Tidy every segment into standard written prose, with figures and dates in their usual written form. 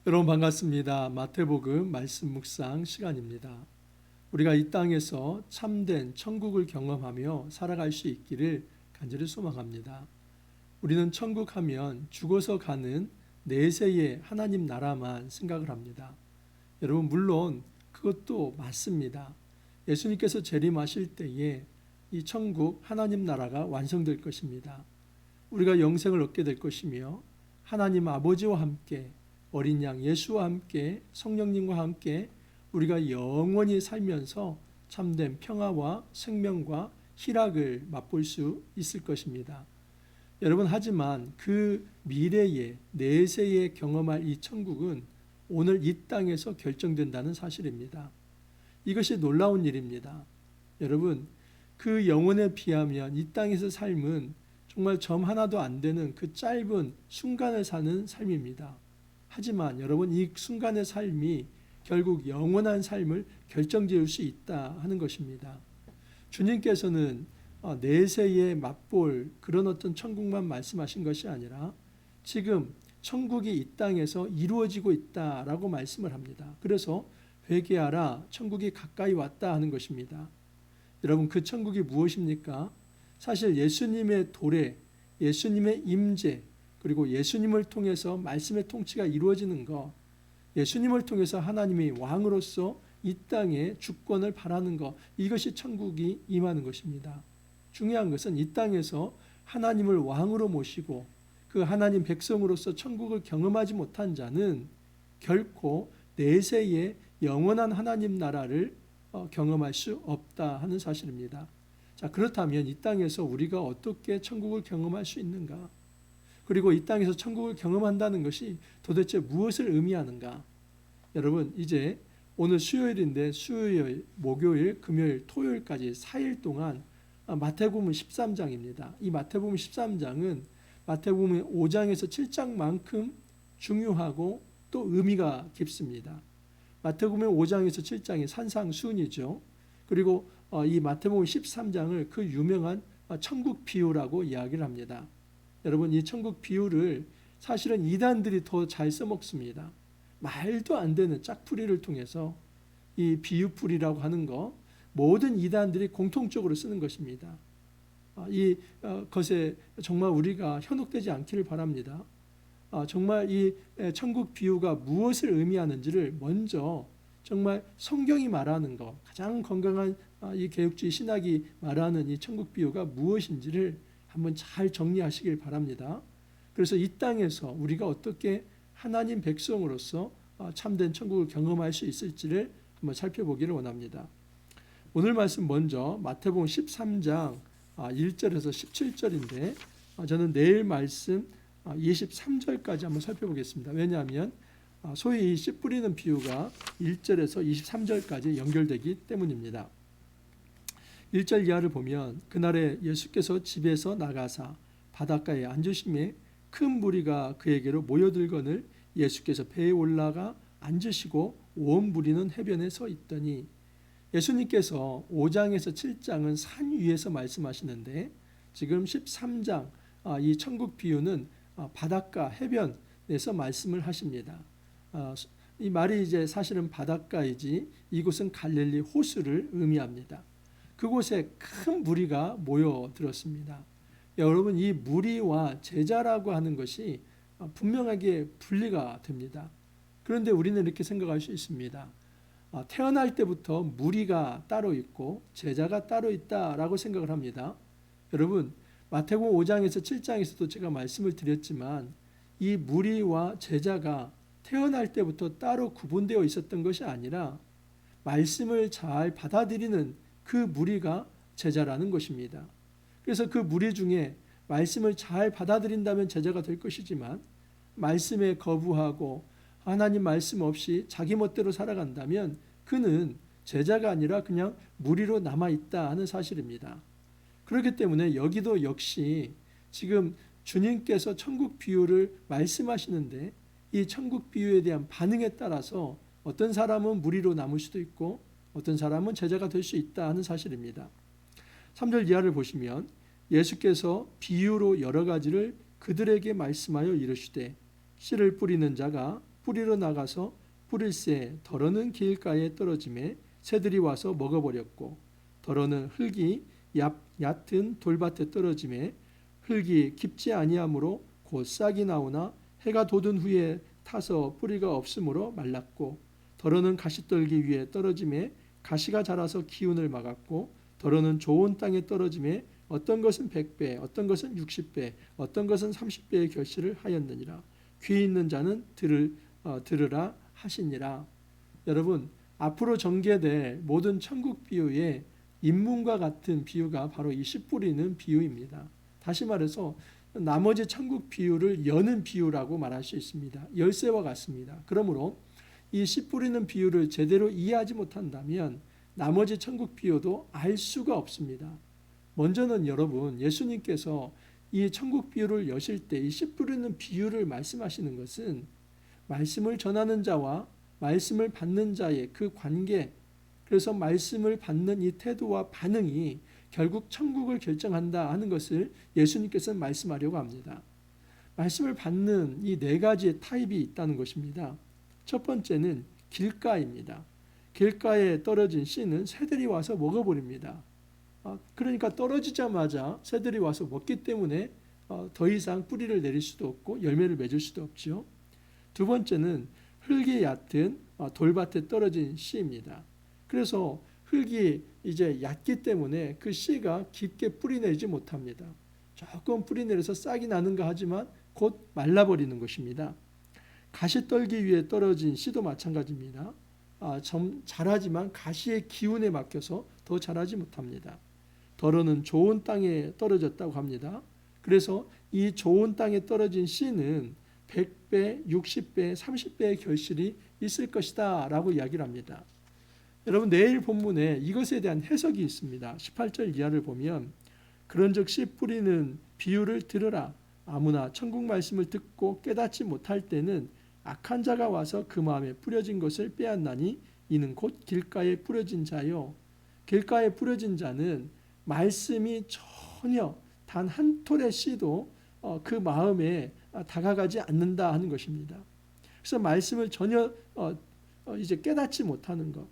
여러분 반갑습니다. 마태복음 말씀 묵상 시간입니다. 우리가 이 땅에서 참된 천국을 경험하며 살아갈 수 있기를 간절히 소망합니다. 우리는 천국 하면 죽어서 가는 내세의 하나님 나라만 생각을 합니다. 여러분 물론 그것도 맞습니다. 예수님께서 재림하실 때에 이 천국 하나님 나라가 완성될 것입니다. 우리가 영생을 얻게 될 것이며 하나님 아버지와 함께 어린 양 예수와 함께 성령님과 함께 우리가 영원히 살면서 참된 평화와 생명과 희락을 맛볼 수 있을 것입니다. 여러분 하지만 그 미래의 내세에 경험할 이 천국은 오늘 이 땅에서 결정된다는 사실입니다. 이것이 놀라운 일입니다. 여러분 그 영혼에 비하면 이 땅에서 삶은 정말 점 하나도 안 되는 그 짧은 순간을 사는 삶입니다. 하지만 여러분 이 순간의 삶이 결국 영원한 삶을 결정지을 수 있다 하는 것입니다. 주님께서는 내세에 맛볼 그런 어떤 천국만 말씀하신 것이 아니라 지금 천국이 이 땅에서 이루어지고 있다라고 말씀을 합니다. 그래서 회개하라 천국이 가까이 왔다 하는 것입니다. 여러분 그 천국이 무엇입니까? 사실 예수님의 도래, 예수님의 임재, 그리고 예수님을 통해서 말씀의 통치가 이루어지는 것, 예수님을 통해서 하나님이 왕으로서 이 땅에 주권을 발하는 것, 이것이 천국이 임하는 것입니다. 중요한 것은 이 땅에서 하나님을 왕으로 모시고 그 하나님 백성으로서 천국을 경험하지 못한 자는 결코 내세의 영원한 하나님 나라를 경험할 수 없다 하는 사실입니다. 자, 그렇다면 이 땅에서 우리가 어떻게 천국을 경험할 수 있는가? 그리고 이 땅에서 천국을 경험한다는 것이 도대체 무엇을 의미하는가? 여러분 이제 오늘 수요일인데 수요일, 목요일, 금요일, 토요일까지 4일 동안 마태복음 13장입니다. 이 마태복음 13장은 마태복음 5장에서 7장만큼 중요하고 또 의미가 깊습니다. 마태복음 5장에서 7장이 산상수훈이죠. 그리고 이 마태복음 13장을 그 유명한 천국 비유라고 이야기를 합니다. 여러분 이 천국 비유를 사실은 이단들이 더 잘 써먹습니다. 말도 안 되는 짝풀이를 통해서 이 비유풀이라고 하는 거 모든 이단들이 공통적으로 쓰는 것입니다. 이 것에 정말 우리가 현혹되지 않기를 바랍니다. 정말 이 천국 비유가 무엇을 의미하는지를 먼저 정말 성경이 말하는 것, 가장 건강한 이 개혁주의 신학이 말하는 이 천국 비유가 무엇인지를 한번 잘 정리하시길 바랍니다. 그래서 이 땅에서 우리가 어떻게 하나님 백성으로서 참된 천국을 경험할 수 있을지를 한번 살펴보기를 원합니다. 오늘 말씀 먼저 마태복음 13장 1절에서 17절인데 저는 내일 말씀 23절까지 한번 살펴보겠습니다. 왜냐하면 소위 이 씨 뿌리는 비유가 1절에서 23절까지 연결되기 때문입니다. 1절 이하를 보면 그날에 예수께서 집에서 나가사 바닷가에 앉으심에 큰 무리가 그에게로 모여들거늘 예수께서 배에 올라가 앉으시고 온 무리는 해변에 서 있더니 예수님께서 5장에서 7장은 산 위에서 말씀하시는데 지금 13장 이 천국 비유는 바닷가 해변에서 말씀을 하십니다. 이 말이 이제 사실은 바닷가이지 이곳은 갈릴리 호수를 의미합니다. 그곳에 큰 무리가 모여들었습니다. 여러분 이 무리와 제자라고 하는 것이 분명하게 분리가 됩니다. 그런데 우리는 이렇게 생각할 수 있습니다. 태어날 때부터 무리가 따로 있고 제자가 따로 있다라고 생각을 합니다. 여러분 마태복음 5장에서 7장에서도 제가 말씀을 드렸지만 이 무리와 제자가 태어날 때부터 따로 구분되어 있었던 것이 아니라 말씀을 잘 받아들이는 그 무리가 제자라는 것입니다. 그래서 그 무리 중에 말씀을 잘 받아들인다면 제자가 될 것이지만 말씀에 거부하고 하나님 말씀 없이 자기 멋대로 살아간다면 그는 제자가 아니라 그냥 무리로 남아있다 하는 사실입니다. 그렇기 때문에 여기도 역시 지금 주님께서 천국 비유를 말씀하시는데 이 천국 비유에 대한 반응에 따라서 어떤 사람은 무리로 남을 수도 있고 어떤 사람은 제자가 될 수 있다 하는 사실입니다. 3절 이하를 보시면 예수께서 비유로 여러 가지를 그들에게 말씀하여 이르시되 씨를 뿌리는 자가 뿌리러 나가서 뿌릴새 더러는 길가에 떨어짐에 새들이 와서 먹어버렸고 더러는 흙이 얕은 돌밭에 떨어짐에 흙이 깊지 아니하므로 곧 싹이 나오나 해가 돋은 후에 타서 뿌리가 없으므로 말랐고 더러는 가시떨기 위에 떨어짐에 가시가 자라서 기운을 막았고 더러는 좋은 땅에 떨어짐에 어떤 것은 100배 어떤 것은 60배 어떤 것은 30배의 결실을 하였느니라. 귀 있는 자는 들으라 하시니라. 여러분, 앞으로 전개될 모든 천국 비유의 인문과 같은 비유가 바로 이 씨 뿌리는 비유입니다. 다시 말해서 나머지 천국 비유를 여는 비유라고 말할 수 있습니다. 열쇠와 같습니다. 그러므로 이 씨 뿌리는 비유를 제대로 이해하지 못한다면 나머지 천국 비유도 알 수가 없습니다. 먼저는 여러분, 예수님께서 이 천국 비유를 여실 때 이 씨 뿌리는 비유를 말씀하시는 것은 말씀을 전하는 자와 말씀을 받는 자의 그 관계, 그래서 말씀을 받는 이 태도와 반응이 결국 천국을 결정한다 하는 것을 예수님께서는 말씀하려고 합니다. 말씀을 받는 이 네 가지의 타입이 있다는 것입니다. 첫 번째는 길가입니다. 길가에 떨어진 씨는 새들이 와서 먹어버립니다. 그러니까 떨어지자마자 새들이 와서 먹기 때문에 더 이상 뿌리를 내릴 수도 없고 열매를 맺을 수도 없죠. 두 번째는 흙이 얕은 돌밭에 떨어진 씨입니다. 그래서 흙이 이제 얕기 때문에 그 씨가 깊게 뿌리내지 못합니다. 조금 뿌리내려서 싹이 나는가 하지만 곧 말라버리는 것입니다. 가시떨기 위에 떨어진 씨도 마찬가지입니다. 자라지만 가시의 기운에 막혀서 더 자라지 못합니다. 더러는 좋은 땅에 떨어졌다고 합니다. 그래서 이 좋은 땅에 떨어진 씨는 100배, 60배, 30배의 결실이 있을 것이다 라고 이야기를 합니다. 여러분, 내일 본문에 이것에 대한 해석이 있습니다. 18절 이하를 보면 그런즉 씨 뿌리는 비유를 들으라. 아무나 천국 말씀을 듣고 깨닫지 못할 때는 악한 자가 와서 그 마음에 뿌려진 것을 빼앗나니 이는 곧 길가에 뿌려진 자요. 길가에 뿌려진 자는 말씀이 전혀 단 한 톨의 씨도 그 마음에 다가가지 않는다 하는 것입니다. 그래서 말씀을 전혀 이제 깨닫지 못하는 것,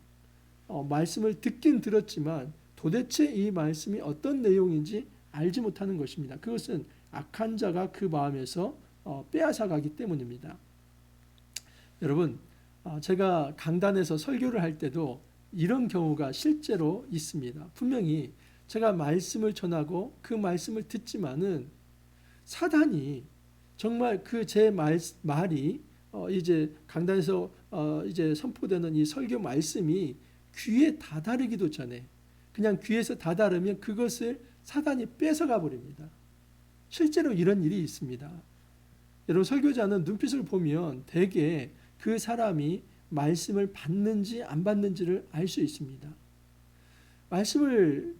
말씀을 듣긴 들었지만 도대체 이 말씀이 어떤 내용인지 알지 못하는 것입니다. 그것은 악한 자가 그 마음에서 빼앗아가기 때문입니다. 여러분, 제가 강단에서 설교를 할 때도 이런 경우가 실제로 있습니다. 분명히 제가 말씀을 전하고 그 말씀을 듣지만은 사단이 정말 그 제 말이 이제 강단에서 이제 선포되는 이 설교 말씀이 귀에 다다르기도 전에 그냥 귀에서 다다르면 그것을 사단이 뺏어가 버립니다. 실제로 이런 일이 있습니다. 여러분, 설교자는 눈빛을 보면 대개 그 사람이 말씀을 받는지 안 받는지를 알 수 있습니다. 말씀을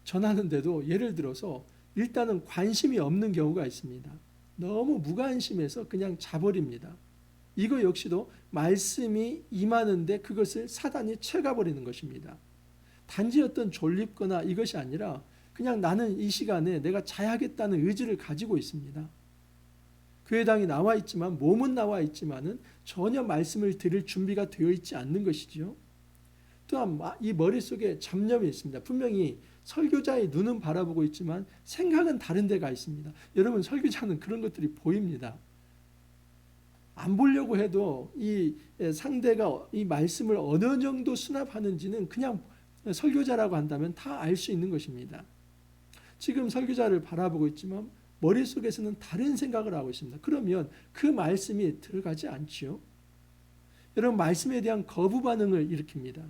전하는데도 예를 들어서 일단은 관심이 없는 경우가 있습니다. 너무 무관심해서 그냥 자버립니다. 이거 역시도 말씀이 임하는데 그것을 사단이 채가버리는 것입니다. 단지 어떤 졸립거나 이것이 아니라 그냥 나는 이 시간에 내가 자야겠다는 의지를 가지고 있습니다. 교회당이 나와 있지만 몸은 나와 있지만은 전혀 말씀을 들을 준비가 되어 있지 않는 것이죠. 또한 이 머릿속에 잡념이 있습니다. 분명히 설교자의 눈은 바라보고 있지만 생각은 다른 데가 있습니다. 여러분, 설교자는 그런 것들이 보입니다. 안 보려고 해도 이 상대가 이 말씀을 어느 정도 수납하는지는 그냥 설교자라고 한다면 다 알 수 있는 것입니다. 지금 설교자를 바라보고 있지만 머릿속에서는 다른 생각을 하고 있습니다. 그러면 그 말씀이 들어가지 않지요. 여러분, 말씀에 대한 거부 반응을 일으킵니다.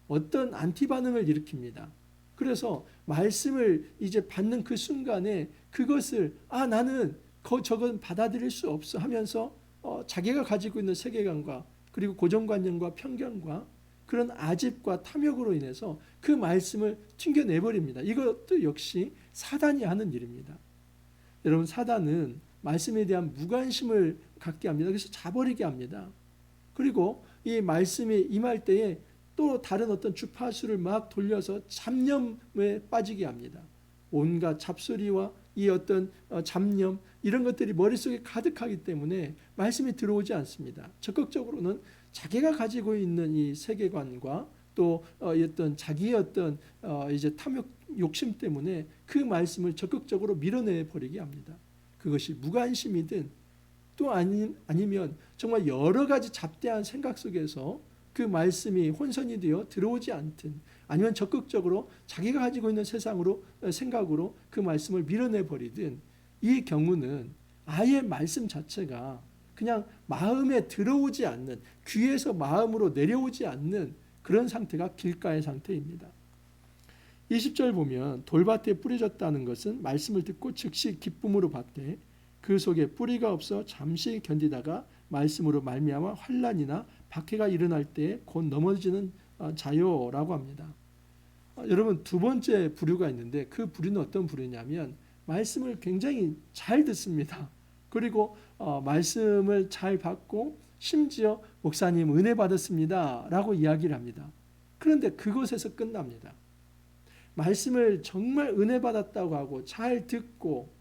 어떤 안티 반응을 일으킵니다. 그래서 말씀을 이제 받는 그 순간에 그것을 나는 저건 받아들일 수 없어 하면서 자기가 가지고 있는 세계관과 그리고 고정관념과 편견과 그런 아집과 탐욕으로 인해서 그 말씀을 튕겨내버립니다. 이것도 역시 사단이 하는 일입니다. 여러분, 사단은 말씀에 대한 무관심을 갖게 합니다. 그래서 자버리게 합니다. 그리고 이 말씀이 임할 때에 또 다른 어떤 주파수를 막 돌려서 잡념에 빠지게 합니다. 온갖 잡소리와 이 어떤 잡념 이런 것들이 머릿속에 가득하기 때문에 말씀이 들어오지 않습니다. 적극적으로는 자기가 가지고 있는 이 세계관과 또 어떤 자기의 어떤 이제 탐욕 욕심 때문에 그 말씀을 적극적으로 밀어내 버리게 합니다. 그것이 무관심이든 또 아니면 정말 여러 가지 잡대한 생각 속에서 그 말씀이 혼선이 되어 들어오지 않든 아니면 적극적으로 자기가 가지고 있는 세상으로 생각으로 그 말씀을 밀어내 버리든 이 경우는 아예 말씀 자체가 그냥 마음에 들어오지 않는 귀에서 마음으로 내려오지 않는 그런 상태가 길가의 상태입니다. 20절 보면 돌밭에 뿌려졌다는 것은 말씀을 듣고 즉시 기쁨으로 받되 그 속에 뿌리가 없어 잠시 견디다가 말씀으로 말미암아 환난이나 박해가 일어날 때 곧 넘어지는 자요라고 합니다. 여러분 두 번째 부류가 있는데 그 부류는 어떤 부류냐면 말씀을 굉장히 잘 듣습니다. 그리고 말씀을 잘 받고 심지어 목사님 은혜 받았습니다 라고 이야기를 합니다. 그런데 그것에서 끝납니다. 말씀을 정말 은혜 받았다고 하고 잘 듣고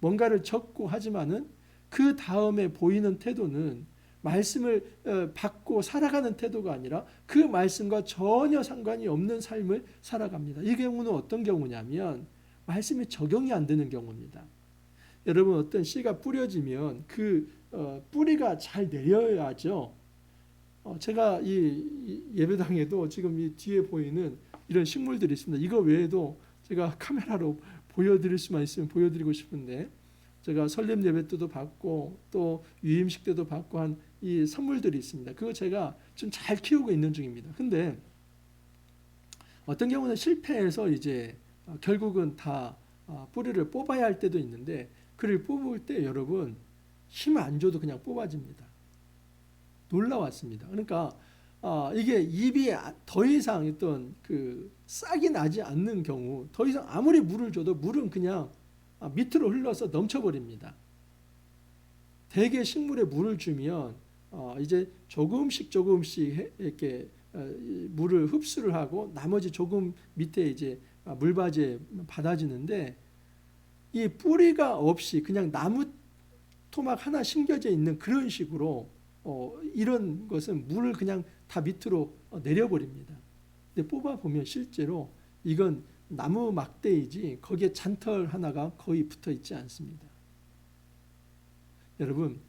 뭔가를 적고 하지만은 그 다음에 보이는 태도는 말씀을 받고 살아가는 태도가 아니라 그 말씀과 전혀 상관이 없는 삶을 살아갑니다. 이 경우는 어떤 경우냐면 말씀이 적용이 안 되는 경우입니다. 여러분 어떤 씨가 뿌려지면 그 뿌리가 잘 내려야죠. 제가 이 예배당에도 지금 이 뒤에 보이는 이런 식물들이 있습니다. 이거 외에도 제가 카메라로 보여드릴 수만 있으면 보여드리고 싶은데 제가 설립 예배 때도 받고 또 유임식 때도 받고 한 이 선물들이 있습니다. 그거 제가 좀 잘 키우고 있는 중입니다. 근데 어떤 경우는 실패해서 이제 결국은 다 뿌리를 뽑아야 할 때도 있는데 그를 뽑을 때 여러분 힘 안 줘도 그냥 뽑아집니다. 놀라웠습니다. 그러니까 이게 잎이 더 이상 어떤 그 싹이 나지 않는 경우 더 이상 아무리 물을 줘도 물은 그냥 밑으로 흘러서 넘쳐버립니다. 대개 식물에 물을 주면 이제 조금씩 이렇게 물을 흡수를 하고 나머지 조금 밑에 이제 물바지에 받아지는데 이 뿌리가 없이 그냥 나무 토막 하나 심겨져 있는 그런 식으로 이런 것은 물을 그냥 다 밑으로 내려버립니다. 근데 뽑아보면 실제로 이건 나무 막대이지 거기에 잔털 하나가 거의 붙어 있지 않습니다. 여러분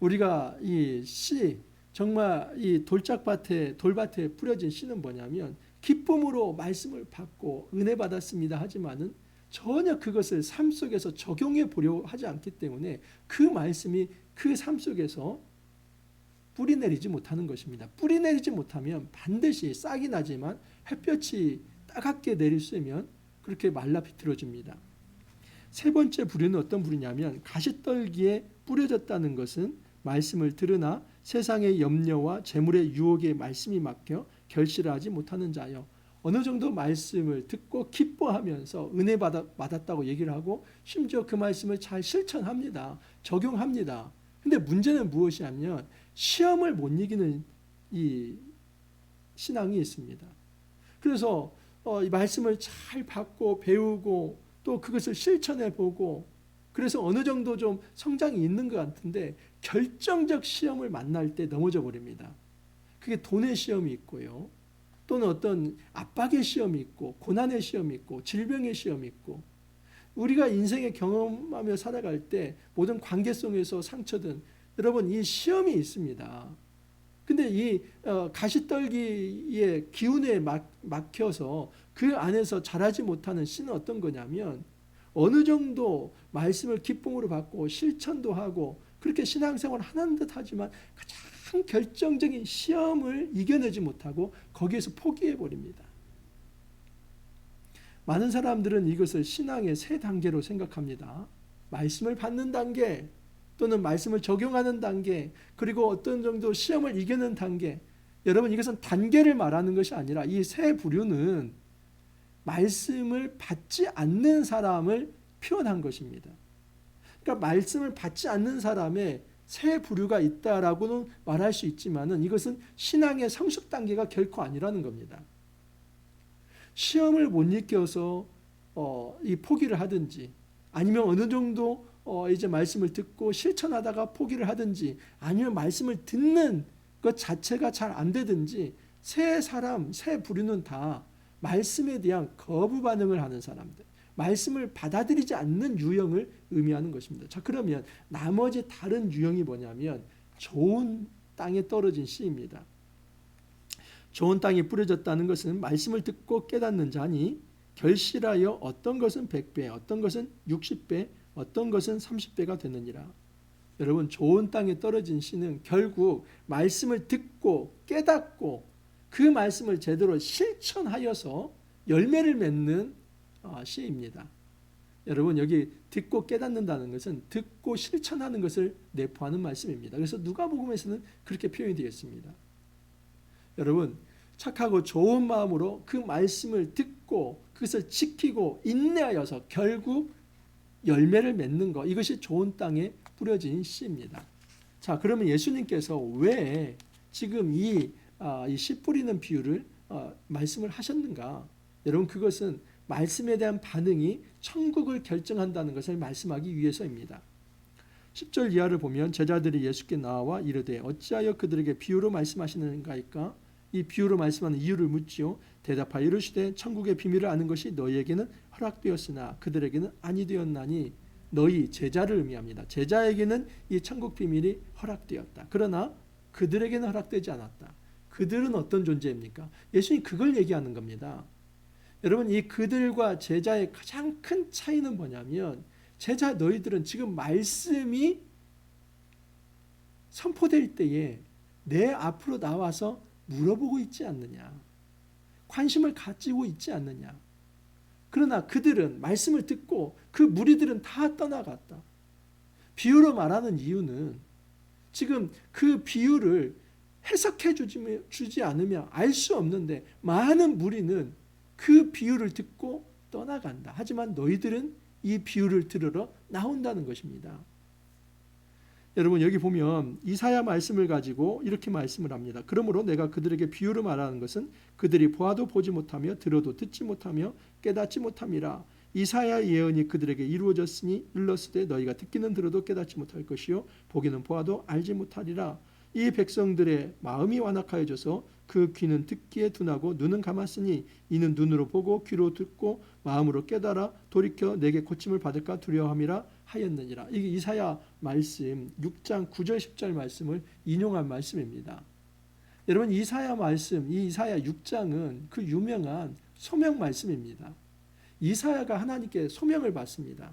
우리가 이 씨 정말 이 돌밭에 뿌려진 씨는 뭐냐면 기쁨으로 말씀을 받고 은혜 받았습니다 하지만은 전혀 그것을 삶 속에서 적용해 보려 하지 않기 때문에 그 말씀이 그 삶 속에서 뿌리 내리지 못하는 것입니다. 뿌리 내리지 못하면 반드시 싹이 나지만 햇볕이 따갑게 내릴 수 있으면 그렇게 말라 비틀어집니다. 세 번째 부류는 어떤 부류냐면 가시떨기에 뿌려졌다는 것은 말씀을 들으나 세상의 염려와 재물의 유혹에 말씀이 막혀 결실을 하지 못하는 자요. 어느 정도 말씀을 듣고 기뻐하면서 은혜 받았다고 얘기를 하고 심지어 그 말씀을 잘 실천합니다. 적용합니다. 근데 문제는 무엇이냐면 시험을 못 이기는 이 신앙이 있습니다. 그래서 이 말씀을 잘 받고 배우고 또 그것을 실천해 보고 그래서 어느 정도 좀 성장이 있는 것 같은데 결정적 시험을 만날 때 넘어져 버립니다. 그게 돈의 시험이 있고요. 또는 어떤 압박의 시험이 있고 고난의 시험이 있고 질병의 시험이 있고 우리가 인생에 경험하며 살아갈 때 모든 관계성에서 상처든 여러분 이 시험이 있습니다. 근데 이 가시떨기의 기운에 막혀서 그 안에서 자라지 못하는 씨는 어떤 거냐면 어느 정도 말씀을 기쁨으로 받고 실천도 하고 그렇게 신앙생활을 하는 듯 하지만 가장 결정적인 시험을 이겨내지 못하고 거기에서 포기해버립니다. 많은 사람들은 이것을 신앙의 세 단계로 생각합니다. 말씀을 받는 단계 또는 말씀을 적용하는 단계 그리고 어떤 정도 시험을 이겨내는 단계. 여러분 이것은 단계를 말하는 것이 아니라 이 세 부류는 말씀을 받지 않는 사람을 표현한 것입니다. 그러니까 말씀을 받지 않는 사람의 세 부류가 있다라고는 말할 수 있지만은 이것은 신앙의 성숙 단계가 결코 아니라는 겁니다. 시험을 못 이겨서 이 포기를 하든지 아니면 어느 정도 이제 말씀을 듣고 실천하다가 포기를 하든지, 아니면 말씀을 듣는 것 자체가 잘 안 되든지, 세 부류는 다 말씀에 대한 거부 반응을 하는 사람들, 말씀을 받아들이지 않는 유형을 의미하는 것입니다. 자, 그러면 나머지 다른 유형이 뭐냐면 좋은 땅에 떨어진 씨입니다. 좋은 땅에 뿌려졌다는 것은 말씀을 듣고 깨닫는 자니 결실하여 어떤 것은 100배, 어떤 것은 60배, 어떤 것은 30배가 되느니라. 여러분, 좋은 땅에 떨어진 씨는 결국 말씀을 듣고 깨닫고 그 말씀을 제대로 실천하여서 열매를 맺는 씨입니다. 여러분, 여기 듣고 깨닫는다는 것은 듣고 실천하는 것을 내포하는 말씀입니다. 그래서 누가복음에서는 그렇게 표현이 되어 있습니다. 여러분, 착하고 좋은 마음으로 그 말씀을 듣고 그것을 지키고 인내하여서 결국 열매를 맺는 것, 이것이 좋은 땅에 뿌려진 씨입니다. 자, 그러면 예수님께서 왜 지금 이 씨 뿌리는 비유를 말씀을 하셨는가? 여러분, 그것은 말씀에 대한 반응이 천국을 결정한다는 것을 말씀하기 위해서입니다. 10절 이하를 보면 제자들이 예수께 나와 이르되 어찌하여 그들에게 비유로 말씀하시는가이까? 이 비유로 말씀하는 이유를 묻지요. 대답하여 이르시되 천국의 비밀을 아는 것이 너희에게는 허락되었으나 그들에게는 아니 되었나니. 너희 제자를 의미합니다. 제자에게는 이 천국 비밀이 허락되었다. 그러나 그들에게는 허락되지 않았다. 그들은 어떤 존재입니까? 예수님이 그걸 얘기하는 겁니다. 여러분, 이 그들과 제자의 가장 큰 차이는 뭐냐면, 제자 너희들은 지금 말씀이 선포될 때에 내 앞으로 나와서 물어보고 있지 않느냐, 관심을 가지고 있지 않느냐. 그러나 그들은 말씀을 듣고 그 무리들은 다 떠나갔다. 비유로 말하는 이유는 지금 그 비유를 해석해 주지 않으면 알 수 없는데, 많은 무리는 그 비유를 듣고 떠나간다. 하지만 너희들은 이 비유를 들으러 나온다는 것입니다. 여러분, 여기 보면 이사야 말씀을 가지고 이렇게 말씀을 합니다. 그러므로 내가 그들에게 비유로 말하는 것은 그들이 보아도 보지 못하며 들어도 듣지 못하며 깨닫지 못함이라. 이사야 예언이 그들에게 이루어졌으니 일렀으되 너희가 듣기는 들어도 깨닫지 못할 것이요 보기는 보아도 알지 못하리라. 이 백성들의 마음이 완악하여져서 그 귀는 듣기에 둔하고 눈은 감았으니 이는 눈으로 보고 귀로 듣고 마음으로 깨달아 돌이켜 내게 고침을 받을까 두려워함이라 하였느니라. 이게 이사야 말씀 6장 9절 10절 말씀을 인용한 말씀입니다. 여러분, 이사야 말씀, 이 이사야 6장은 그 유명한 소명 말씀입니다. 이사야가 하나님께 소명을 받습니다.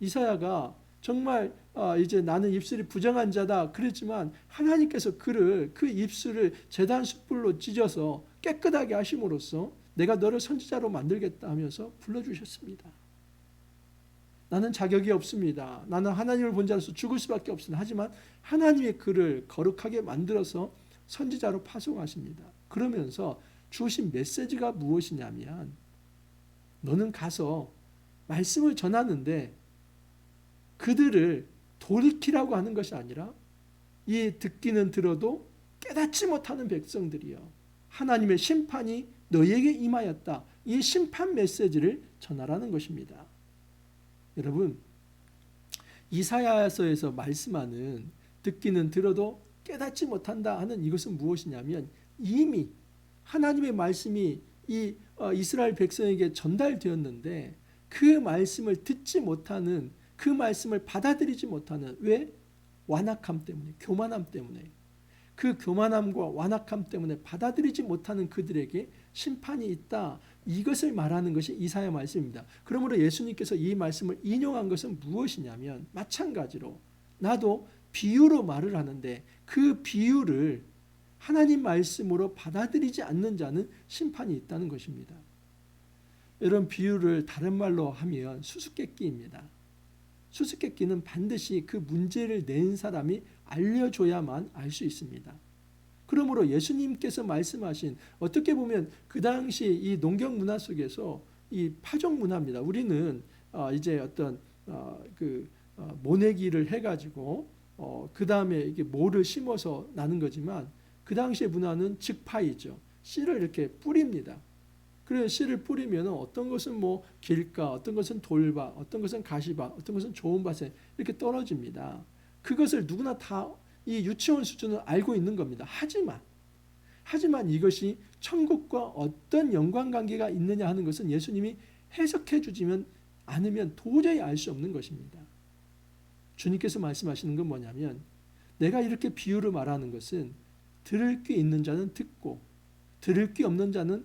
이사야가 정말 이제 나는 입술이 부정한 자다 그랬지만 하나님께서 그를, 그 입술을 제단 숯불로 찢어서 깨끗하게 하심으로써 내가 너를 선지자로 만들겠다 하면서 불러주셨습니다. 나는 자격이 없습니다. 나는 하나님을 본 자로서 죽을 수밖에 없습니다. 하지만 하나님의 그를 거룩하게 만들어서 선지자로 파송하십니다. 그러면서 주신 메시지가 무엇이냐면, 너는 가서 말씀을 전하는데 그들을 돌이키라고 하는 것이 아니라 이 듣기는 들어도 깨닫지 못하는 백성들이여 하나님의 심판이 너희에게 임하였다. 이 심판 메시지를 전하라는 것입니다. 여러분, 이사야서에서 말씀하는 듣기는 들어도 깨닫지 못한다 하는 이것은 무엇이냐면, 이미 하나님의 말씀이 이 이스라엘 백성에게 전달되었는데 그 말씀을 듣지 못하는, 그 말씀을 받아들이지 못하는, 왜? 완악함 때문에, 교만함 때문에, 그 교만함과 완악함 때문에 받아들이지 못하는 그들에게 심판이 있다. 이것을 말하는 것이 이사야 말씀입니다. 그러므로 예수님께서 이 말씀을 인용한 것은 무엇이냐면, 마찬가지로 나도 비유로 말을 하는데 그 비유를 하나님 말씀으로 받아들이지 않는 자는 심판이 있다는 것입니다. 이런 비유를 다른 말로 하면 수수께끼입니다. 수수께끼는 반드시 그 문제를 낸 사람이 알려줘야만 알 수 있습니다. 그러므로 예수님께서 말씀하신, 어떻게 보면 그 당시 이 농경 문화 속에서 이 파종 문화입니다. 우리는 이제 어떤 모내기를 해가지고 그 다음에 이게 모를 심어서 나는 거지만, 그 당시의 문화는 즉파이죠. 씨를 이렇게 뿌립니다. 그래 씨를 뿌리면 어떤 것은 뭐 길가, 어떤 것은 돌밭, 어떤 것은 가시밭, 어떤 것은 좋은 밭에 이렇게 떨어집니다. 그것을 누구나 다 이 유치원 수준을 알고 있는 겁니다. 하지만 이것이 천국과 어떤 연관관계가 있느냐 하는 것은 예수님이 해석해 주지면 않으면 도저히 알 수 없는 것입니다. 주님께서 말씀하시는 건 뭐냐면 내가 이렇게 비유를 말하는 것은 들을 귀 있는 자는 듣고 들을 귀 없는 자는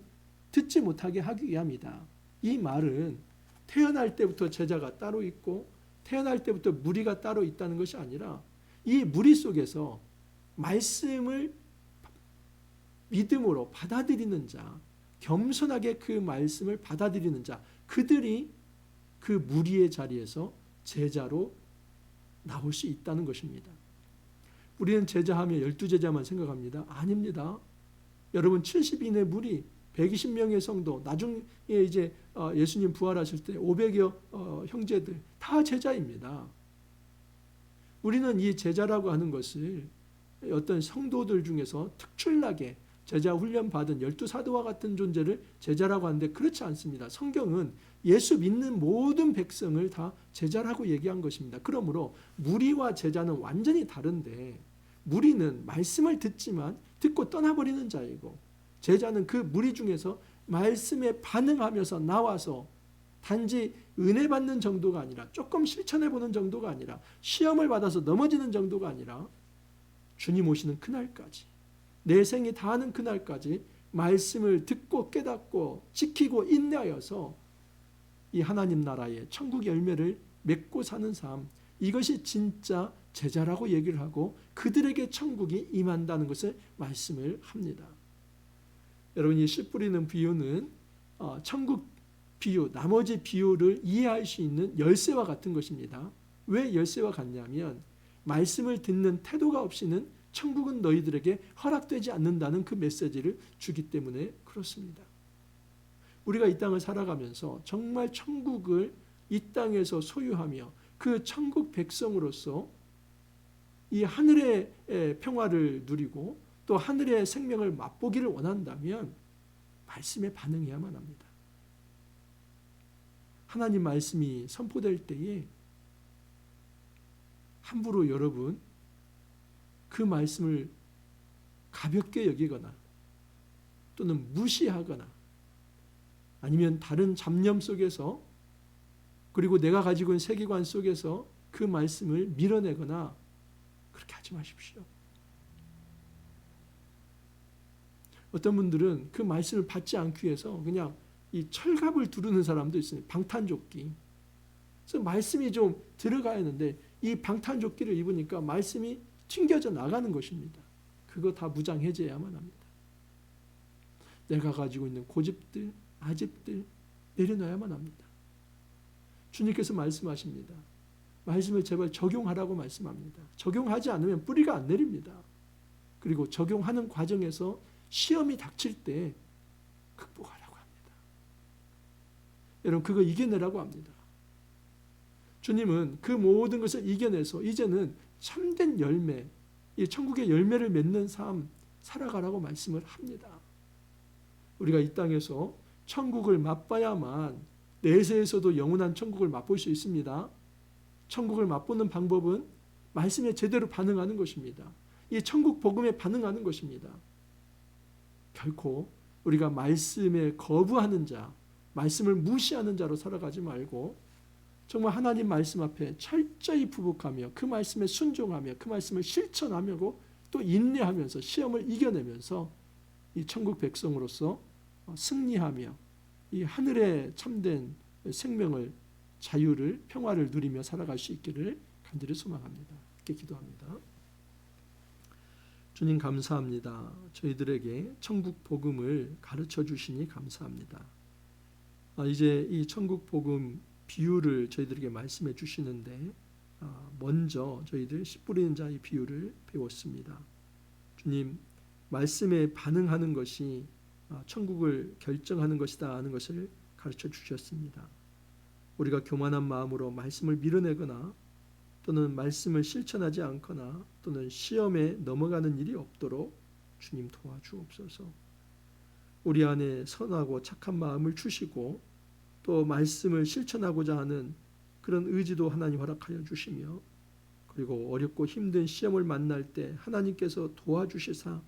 듣지 못하게 하기 위함이다. 이 말은 태어날 때부터 제자가 따로 있고 태어날 때부터 무리가 따로 있다는 것이 아니라 이 무리 속에서 말씀을 믿음으로 받아들이는 자, 겸손하게 그 말씀을 받아들이는 자, 그들이 그 무리의 자리에서 제자로 나올 수 있다는 것입니다. 우리는 제자하면 12제자만 생각합니다. 아닙니다. 여러분 70인의 무리, 120명의 성도, 나중에 이제 예수님 부활하실 때 500여 형제들 다 제자입니다. 우리는 이 제자라고 하는 것을 어떤 성도들 중에서 특출나게 제자 훈련 받은 12사도와 같은 존재를 제자라고 하는데 그렇지 않습니다. 성경은 예수 믿는 모든 백성을 다 제자라고 얘기한 것입니다. 그러므로 무리와 제자는 완전히 다른데 무리는 말씀을 듣지만 듣고 떠나버리는 자이고 제자는 그 무리 중에서 말씀에 반응하면서 나와서 단지 은혜 받는 정도가 아니라 조금 실천해 보는 정도가 아니라 시험을 받아서 넘어지는 정도가 아니라 주님 오시는 그날까지 내 생이 다하는 그날까지 말씀을 듣고 깨닫고 지키고 인내하여서 이 하나님 나라의 천국 열매를 맺고 사는 삶, 이것이 진짜 제자라고 얘기를 하고 그들에게 천국이 임한다는 것을 말씀을 합니다. 여러분 이 씨 뿌리는 비유는 천국 비유, 나머지 비유를 이해할 수 있는 열쇠와 같은 것입니다. 왜 열쇠와 같냐면 말씀을 듣는 태도가 없이는 천국은 너희들에게 허락되지 않는다는 그 메시지를 주기 때문에 그렇습니다. 우리가 이 땅을 살아가면서 정말 천국을 이 땅에서 소유하며 그 천국 백성으로서 이 하늘의 평화를 누리고 또 하늘의 생명을 맛보기를 원한다면 말씀에 반응해야만 합니다. 하나님 말씀이 선포될 때에 함부로 여러분 그 말씀을 가볍게 여기거나 또는 무시하거나 아니면 다른 잡념 속에서 그리고 내가 가지고 있는 세계관 속에서 그 말씀을 밀어내거나 그렇게 하지 마십시오. 어떤 분들은 그 말씀을 받지 않기 위해서 그냥 이 철갑을 두르는 사람도 있어요. 방탄조끼. 그래서 말씀이 좀 들어가야 하는데 이 방탄조끼를 입으니까 말씀이 튕겨져 나가는 것입니다. 그거 다 무장해제해야만 합니다. 내가 가지고 있는 고집들, 아집들 내려놔야만 합니다. 주님께서 말씀하십니다. 말씀을 제발 적용하라고 말씀합니다. 적용하지 않으면 뿌리가 안 내립니다. 그리고 적용하는 과정에서 시험이 닥칠 때 극복하라고 합니다. 여러분 그거 이겨내라고 합니다. 주님은 그 모든 것을 이겨내서 이제는 참된 열매, 이 천국의 열매를 맺는 삶 살아가라고 말씀을 합니다. 우리가 이 땅에서 천국을 맛봐야만 내세에서도 영원한 천국을 맛볼 수 있습니다. 천국을 맛보는 방법은 말씀에 제대로 반응하는 것입니다. 이 천국 복음에 반응하는 것입니다. 결코 우리가 말씀에 거부하는 자, 말씀을 무시하는 자로 살아가지 말고 정말 하나님 말씀 앞에 철저히 부복하며 그 말씀에 순종하며 그 말씀을 실천하며 또 인내하면서 시험을 이겨내면서 이 천국 백성으로서 승리하며 이 하늘의 참된 생명을 자유를 평화를 누리며 살아갈 수 있기를 간절히 소망합니다. 이렇게 기도합니다. 주님 감사합니다. 저희들에게 천국 복음을 가르쳐 주시니 감사합니다. 이제 이 천국 복음 비유를 저희들에게 말씀해 주시는데 먼저 저희들 씨 뿌리는 자의 비유를 배웠습니다. 주님 말씀에 반응하는 것이 천국을 결정하는 것이다 하는 것을 가르쳐 주셨습니다. 우리가 교만한 마음으로 말씀을 밀어내거나 또는 말씀을 실천하지 않거나 또는 시험에 넘어가는 일이 없도록 주님 도와주옵소서. 우리 안에 선하고 착한 마음을 주시고 또 말씀을 실천하고자 하는 그런 의지도 하나님 허락하여 주시며 그리고 어렵고 힘든 시험을 만날 때 하나님께서 도와주시사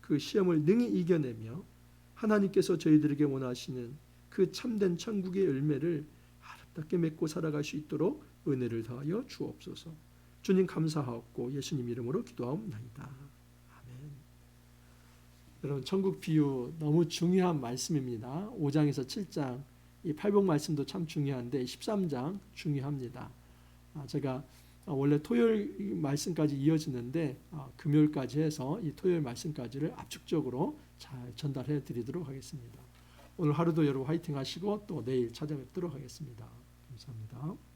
그 시험을 능히 이겨내며 하나님께서 저희들에게 원하시는 그 참된 천국의 열매를 아름답게 맺고 살아갈 수 있도록 은혜를 더하여 주옵소서. 주님 감사하옵고 예수님 이름으로 기도하옵나이다. 아멘. 여러분 천국 비유 너무 중요한 말씀입니다. 5장에서 7장 이 팔복 말씀도 참 중요한데 13장 중요합니다. 제가 원래 토요일 말씀까지 이어지는데 금요일까지 해서 이 토요일 말씀까지를 압축적으로 잘 전달해 드리도록 하겠습니다. 오늘 하루도 여러분 화이팅 하시고 또 내일 찾아뵙도록 하겠습니다. 감사합니다.